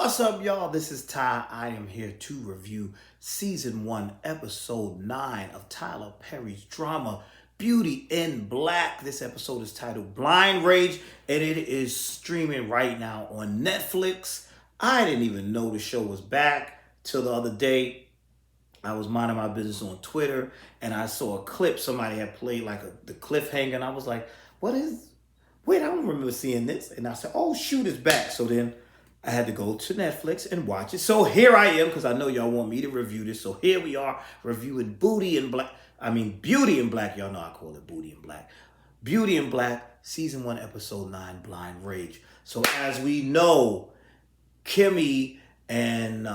What's up, y'all? This is Ty. I am here to review Season 1, Episode 9 of Tyler Perry's drama, Beauty in Black. This episode is titled Blind Rage, and it is streaming right now on Netflix. I didn't even know the show was back till the other day. I was minding my business on Twitter, and I saw a clip somebody had played, like the cliffhanger, and I was like, wait, I don't remember seeing this. And I said, oh, shoot, it's back. So then I had to go to Netflix and watch it. So here I am, because I know y'all want me to review this. So here we are reviewing Beauty in Black. Y'all know I call it Booty in Black. Beauty in Black, Season 1, Episode 9, Blind Rage. So as we know, Kimmy and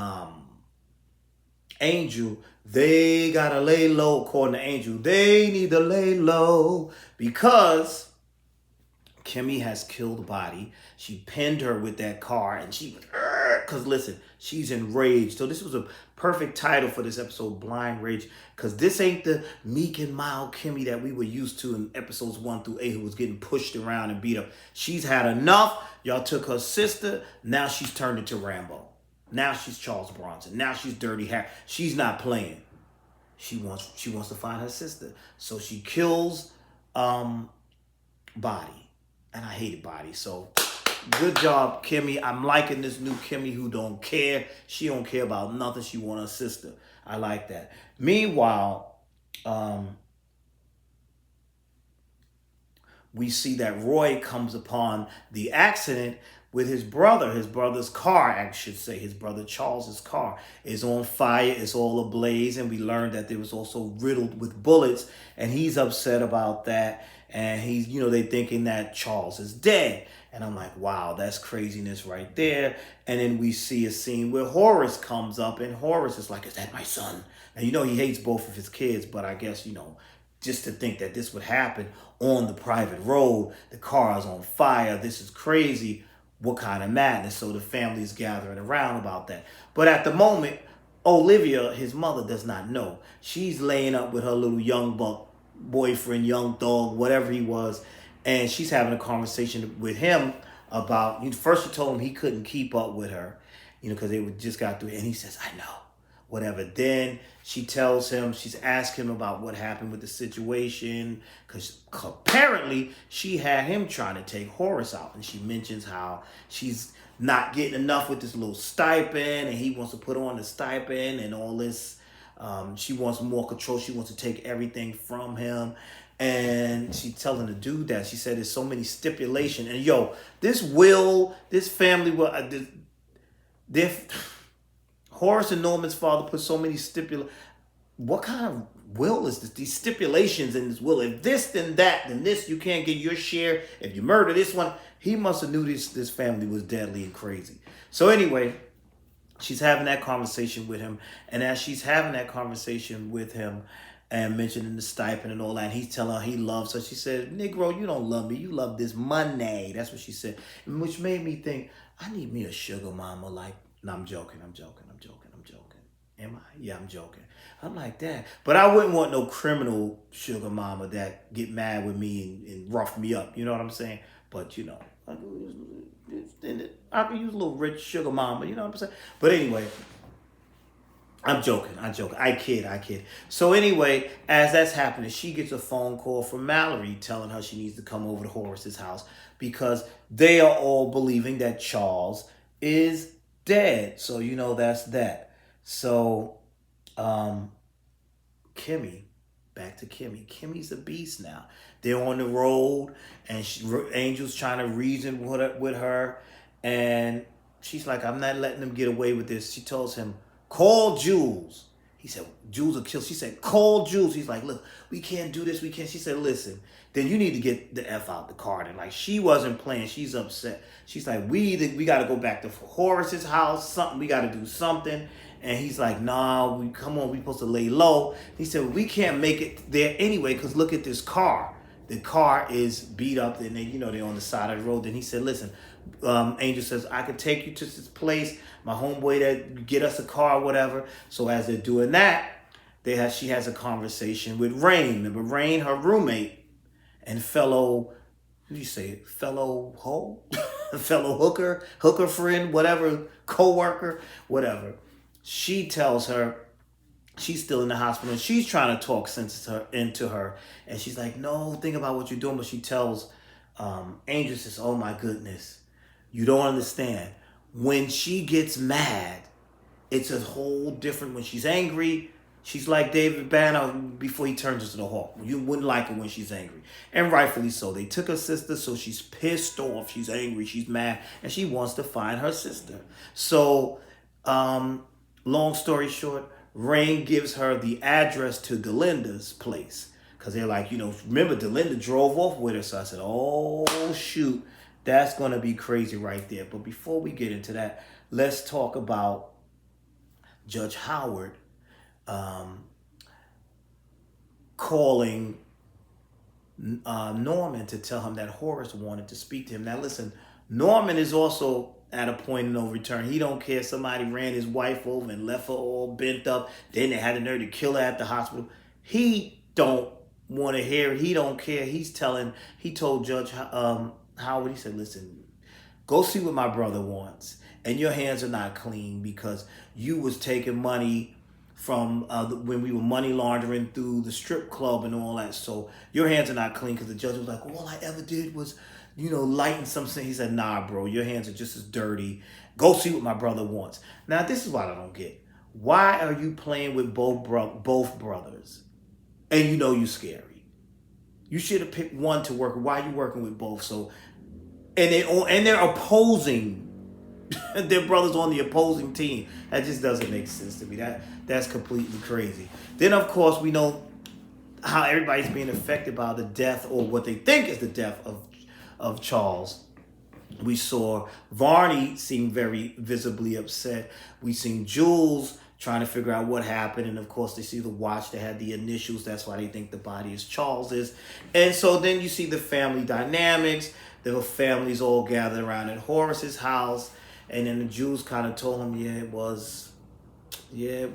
Angel, they gotta lay low. According to Angel, they need to lay low because Kimmy has killed Body. She pinned her with that car, and she was, because listen, she's enraged. So this was a perfect title for this episode, Blind Rage, because this ain't the meek and mild Kimmy that we were used to in episodes 1 through 8, who was getting pushed around and beat up. She's had enough. Y'all took her sister. Now she's turned into Rambo. Now she's Charles Bronson. Now she's Dirty Harry. She's not playing. She wants to find her sister. So she kills Body. And I hated Body. So good job, Kimmy. I'm liking this new Kimmy who don't care. She don't care about nothing. She want her sister. I like that. Meanwhile, we see that Roy comes upon the accident with his brother. His brother's car, I should say, his brother Charles's car is on fire. It's all ablaze. And we learned that it was also riddled with bullets. And he's upset about that. And he's, they thinking that Charles is dead. And I'm like, wow, that's craziness right there. And then we see a scene where Horace comes up, and Horace is like, is that my son? And he hates both of his kids, but I guess, just to think that this would happen on the private road, the car is on fire, this is crazy, what kind of madness? So the family is gathering around about that. But at the moment, Olivia, his mother, does not know. She's laying up with her little young buck boyfriend, young dog, whatever he was, and she's having a conversation with him about, first she told him he couldn't keep up with her, because they would just got through, and he says, I know, whatever. Then she tells him, she's asking him about what happened with the situation, because apparently she had him trying to take Horace out, and she mentions how she's not getting enough with this little stipend, and he wants to put on the stipend and all this. She wants more control. She wants to take everything from him. And she's telling the dude that. She said there's so many stipulations. And this family will, Horace and Norman's father put so many stipulations. What kind of will is this? These stipulations in this will. If this, then that, then this, you can't get your share. If you murder this one, he must have knew this family was deadly and crazy. So anyway, she's having that conversation with him. And as she's having that conversation with him and mentioning the stipend and all that, and he's telling her he loves her. She said, Negro, you don't love me. You love this money. That's what she said. Which made me think, I need me a sugar mama. No, I'm joking. Am I? Yeah, I'm joking. I'm like that. But I wouldn't want no criminal sugar mama that get mad with me and rough me up. You know what I'm saying? But, I could use a little rich sugar mama. You know what I'm saying? But anyway, I'm joking. I kid. So anyway, as that's happening, she gets a phone call from Mallory telling her she needs to come over to Horace's house because they are all believing that Charles is dead. So, that's that. So, Kimmy, back to Kimmy. Kimmy's a beast now. They're on the road, and Angel's trying to reason with her, and she's like, I'm not letting them get away with this. She tells him, call Jules. He said, Jules will kill. She said, call Jules. He's like, look, we can't do this. We can't. She said, listen, then you need to get the F out the car. And she wasn't playing. She's upset. She's like, we got to go back to Horace's house. We got to do something. And he's like, nah, we supposed to lay low. He said, well, we can't make it there anyway, because look at this car. The car is beat up, and they're on the side of the road. Then he said, listen, Angel says, I can take you to this place. My homeboy that get us a car or whatever. So as they're doing that, she has a conversation with Rain. Remember Rain, her roommate and fellow, fellow hoe? fellow hooker friend, whatever, co-worker, whatever. She tells her she's still in the hospital and she's trying to talk sense into her. And she's like, no, think about what you're doing. But she tells Angel, says, oh my goodness, you don't understand. When she gets mad, it's a whole different. When she's angry, she's like David Banner before he turns into the Hawk. You wouldn't like her when she's angry. And rightfully so. They took her sister, so she's pissed off. She's angry. She's mad. And she wants to find her sister. So, long story short, Rain gives her the address to Delinda's place. Because they're like, remember, Delinda drove off with her. So I said, oh, shoot. That's going to be crazy right there. But before we get into that, let's talk about Judge Howard calling Norman to tell him that Horace wanted to speak to him. Now listen, Norman is also at a point of no return. He don't care. Somebody ran his wife over and left her all bent up. Then they had the nerve to kill her at the hospital. He don't want to hear it. He don't care. He told Judge Howard, he said, listen, go see what my brother wants. And your hands are not clean because you was taking money from when we were money laundering through the strip club and all that. So your hands are not clean because the judge was like, all I ever did was, lighten something. He said, nah, bro, your hands are just as dirty. Go see what my brother wants. Now, this is what I don't get. Why are you playing with both brothers? And you scary. You should have picked one to work. Why are you working with both? So, and they're opposing. Their brothers on the opposing team. That just doesn't make sense to me. That's completely crazy. Then, of course, we know how everybody's being affected by the death, or what they think is the death of Charles. We saw Varney seem very visibly upset. We seen Jules trying to figure out what happened. And, of course, they see the watch that had the initials. That's why they think the body is Charles's. And so then you see the family dynamics. The families all gathered around at Horace's house. And then the Jews kind of told him, it was, your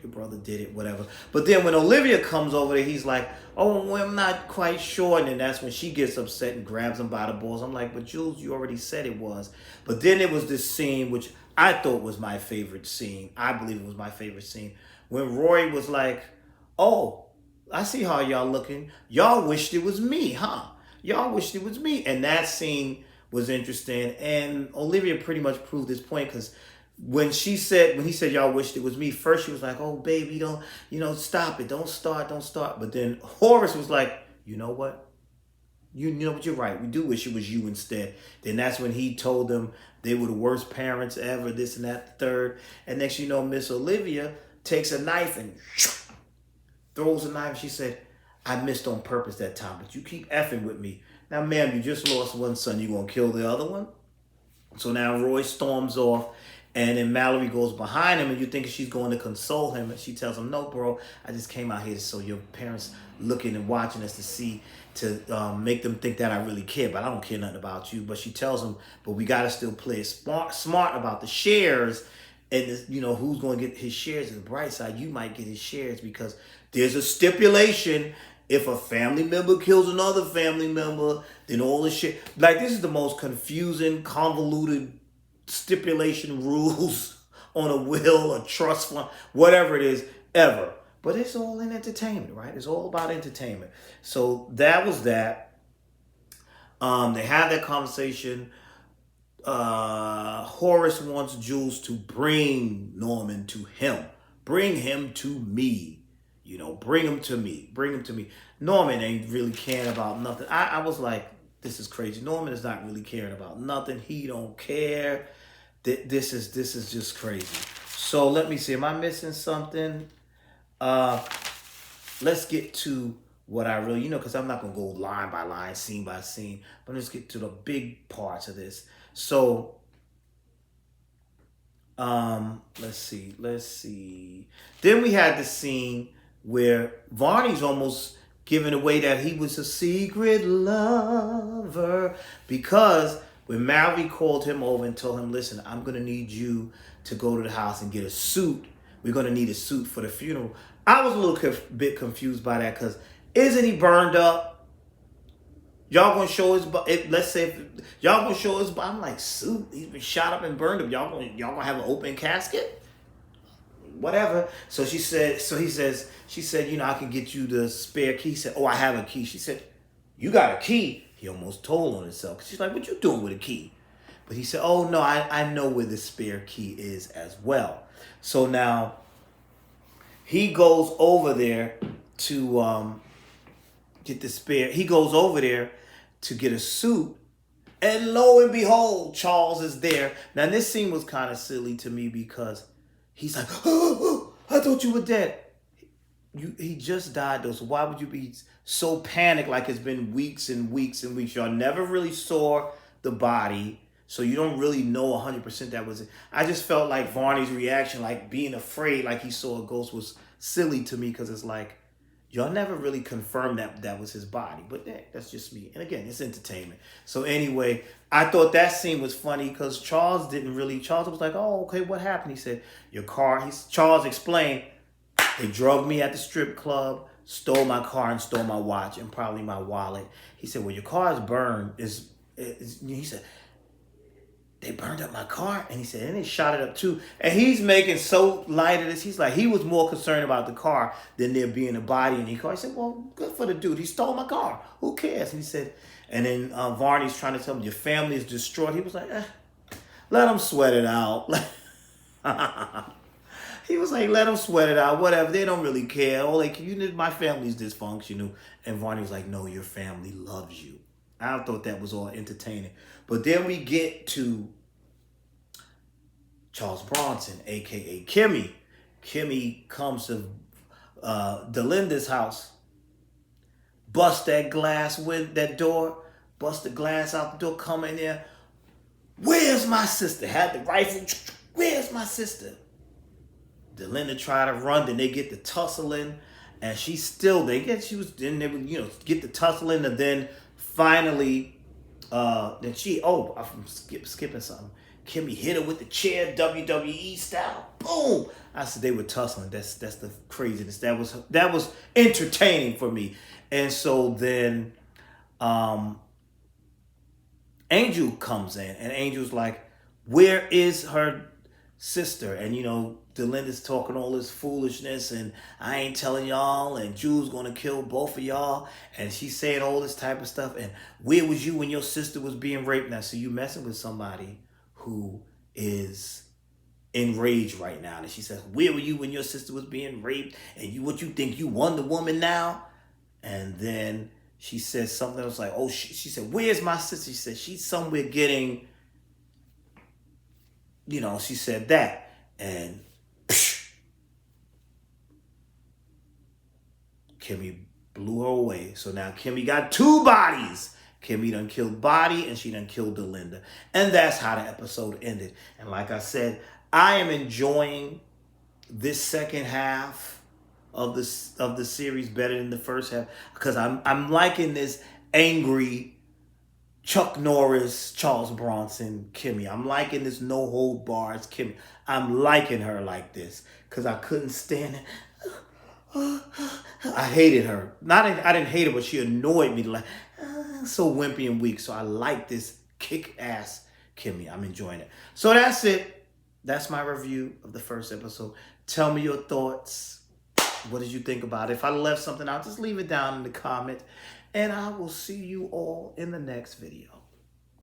brother did it, whatever. But then when Olivia comes over there, he's like, oh, well, I'm not quite sure. And then that's when she gets upset and grabs him by the balls. I'm like, but Jules, you already said it was. But then there was this scene, which I thought was my favorite scene. I believe it was my favorite scene. When Roy was like, oh, I see how y'all looking. Y'all wished it was me, huh? Y'all wished it was me. And that scene was interesting, and Olivia pretty much proved his point, because when he said y'all wished it was me, first she was like, oh baby, don't stop it, don't start. But then Horace was like, you know what, you know what, you're right, we do wish it was you instead. Then that's when he told them they were the worst parents ever, this and that, the third. And next you know, Miss Olivia takes a knife and throws a knife. She said, I missed on purpose that time, but you keep effing with me. Now, ma'am, you just lost one son. You going to kill the other one? So now Roy storms off, and then Mallory goes behind him, and you think she's going to console him. And she tells him, no, bro, I just came out here so your parents looking and watching us to make them think that I really care. But I don't care nothing about you. But she tells him, but we got to still play smart about the shares. And who's going to get his shares? On the bright side, you might get his shares because there's a stipulation. If a family member kills another family member, then all this shit. Like, this is the most confusing, convoluted stipulation rules on a will, a trust fund, whatever it is, ever. But it's all in entertainment, right? It's all about entertainment. So that was that. They had that conversation. Horace wants Jules to bring Norman to him. Bring him to me. Bring him to me. Bring him to me. Norman ain't really caring about nothing. I was like, this is crazy. Norman is not really caring about nothing. He don't care. This is just crazy. So let me see. Am I missing something? Let's get to what I really, because I'm not going to go line by line, scene by scene. But let's get to the big parts of this. So, let's see. Then we had the scene where Varney's almost giving away that he was a secret lover, because when Mallory called him over and told him, listen, I'm going to need you to go to the house and get a suit. We're going to need a suit for the funeral. I was a little bit confused by that, because isn't he burned up? Y'all gonna show his let's say if y'all gonna show his body. I'm like, suit, he's been shot up and burned up. Y'all gonna have an open casket? Whatever. So she said, I can get you the spare key. He said, oh, I have a key. She said, you got a key? He almost told on himself. She's like, what you doing with a key? But he said, oh no, I know where the spare key is as well. So now he goes over there to get the spare. He goes over there to get a suit. And lo and behold, Charles is there. Now this scene was kind of silly to me because he's like, oh, I thought you were dead. He just died though, so why would you be so panicked like it's been weeks and weeks and weeks? Y'all never really saw the body, so you don't really know 100% that was it. I just felt like Varney's reaction, like being afraid like he saw a ghost, was silly to me because it's like, y'all never really confirmed that was his body. But that's just me. And again, it's entertainment. So anyway, I thought that scene was funny because Charles was like, oh, okay, what happened? He said, your car, Charles explained, they drugged me at the strip club, stole my car and stole my watch and probably my wallet. He said, well, your car is burned. He said, they burned up my car. And he said, and they shot it up too. And he's making so light of this. He's like, he was more concerned about the car than there being a body in the car. He said, well, good for the dude. He stole my car. Who cares? And he said, and then Varney's trying to tell him, your family is destroyed. He was like, let him sweat it out. He was like, let them sweat it out, whatever. They don't really care. Oh, like, my family's dysfunctional. And Varney was like, no, your family loves you. I thought that was all entertaining. But then we get to Charles Bronson, a.k.a. Kimmy. Kimmy comes to Delinda's house, bust that glass with that door, bust the glass out the door, come in there. Where's my sister? Had the rifle. Where's my sister? Delinda try to run, then they get the tussling, and she would, get the tussling, and then finally, I'm skipping something. Kimmy hit her with the chair, WWE style, boom. I said they were tussling. That's the craziness. That was entertaining for me. And so then, Angel comes in, and Angel's like, where is her sister? And Delinda's talking all this foolishness, and I ain't telling y'all, and Jules gonna kill both of y'all, and she's saying all this type of stuff, and where was you when your sister was being raped? Now, so you messing with somebody who is enraged right now. And she says, where were you when your sister was being raped? And what you think, you Wonder Woman now? And then she says something else like, oh, she said, where's my sister? She said, she's somewhere getting, she said that. And Kimmy blew her away. So now Kimmy got two bodies. Kimmy done killed Body, and she done killed Delinda. And that's how the episode ended. And like I said, I am enjoying this second half of the series better than the first half, because I'm liking this angry Chuck Norris, Charles Bronson, Kimmy. I'm liking this no hold bars Kimmy. I'm liking her like this because I couldn't stand it. I hated her. I didn't hate her, but she annoyed me. Like, so wimpy and weak. So I like this kick-ass Kimmy. I'm enjoying it. So that's it. That's my review of the first episode. Tell me your thoughts. What did you think about it? If I left something out, just leave it down in the comment. And I will see you all in the next video.